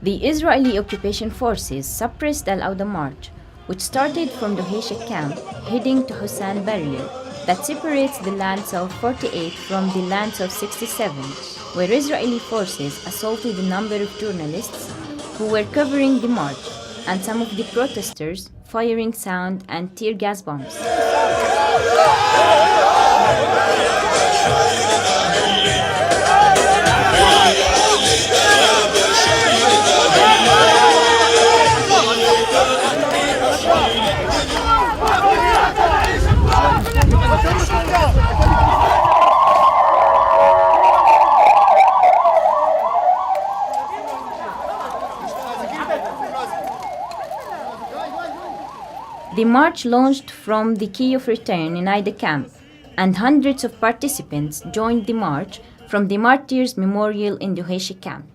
The Israeli occupation forces suppressed Al-Awda March, which started from the Hesha camp heading to Hussein barrier that separates the lands of 48 from the lands of 67, where Israeli forces assaulted a number of journalists who were covering the march and some of the protesters, firing sound and tear gas bombs. The march launched from the Key of Return in Aida camp, and hundreds of participants joined the march from the Martyrs Memorial in the Hesha camp.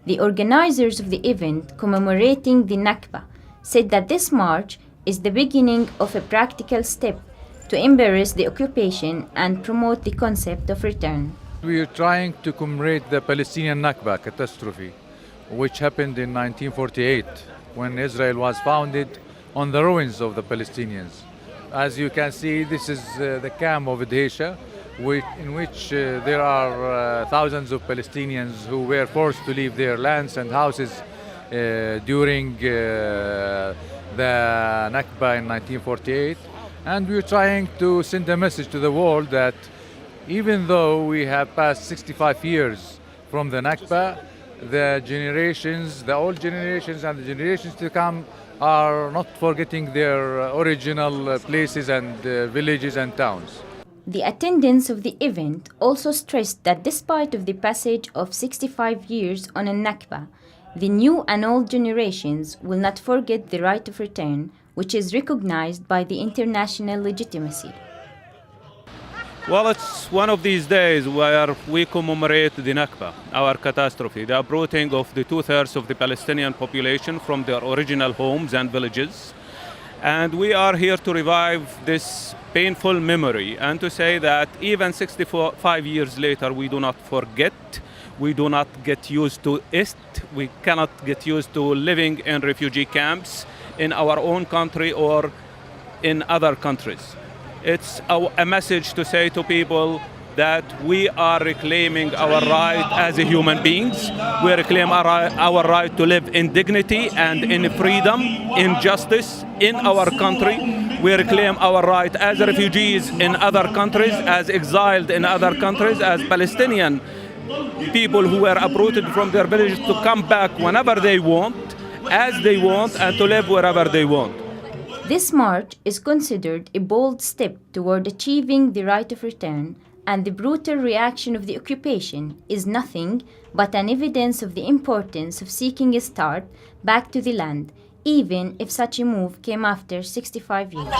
The organizers of the event commemorating the Nakba said that this march is the beginning of a practical step to embrace the occupation and promote the concept of return. We are trying to commemorate the Palestinian Nakba catastrophe, which happened in 1948 when Israel was founded on the ruins of the Palestinians. As you can see, this is the camp of Hesha, in which there are thousands of Palestinians who were forced to leave their lands and houses during the Nakba in 1948. And we're trying to send a message to the world that even though we have passed 65 years from the Nakba, the old generations and the generations to come are not forgetting their original places and villages and towns. The attendants of the event also stressed that despite of the passage of 65 years on a Nakba, the new and old generations will not forget the right of return, which is recognized by the international legitimacy. Well, it's one of these days where we commemorate the Nakba, our catastrophe, the uprooting of the 2/3 of the Palestinian population from their original homes and villages. And we are here to revive this painful memory and to say that even 65 years later, we do not forget, we do not get used to it, we cannot get used to living in refugee camps in our own country or in other countries. It's a message to say to people that we are reclaiming our right as human beings. We reclaim our right to live in dignity and in freedom, in justice in our country. We reclaim our right as refugees in other countries, as exiled in other countries, as Palestinian people who were uprooted from their villages to come back whenever they want, as they want, and to live wherever they want. This march is considered a bold step toward achieving the right of return, and the brutal reaction of the occupation is nothing but an evidence of the importance of seeking a start back to the land, even if such a move came after 65 years.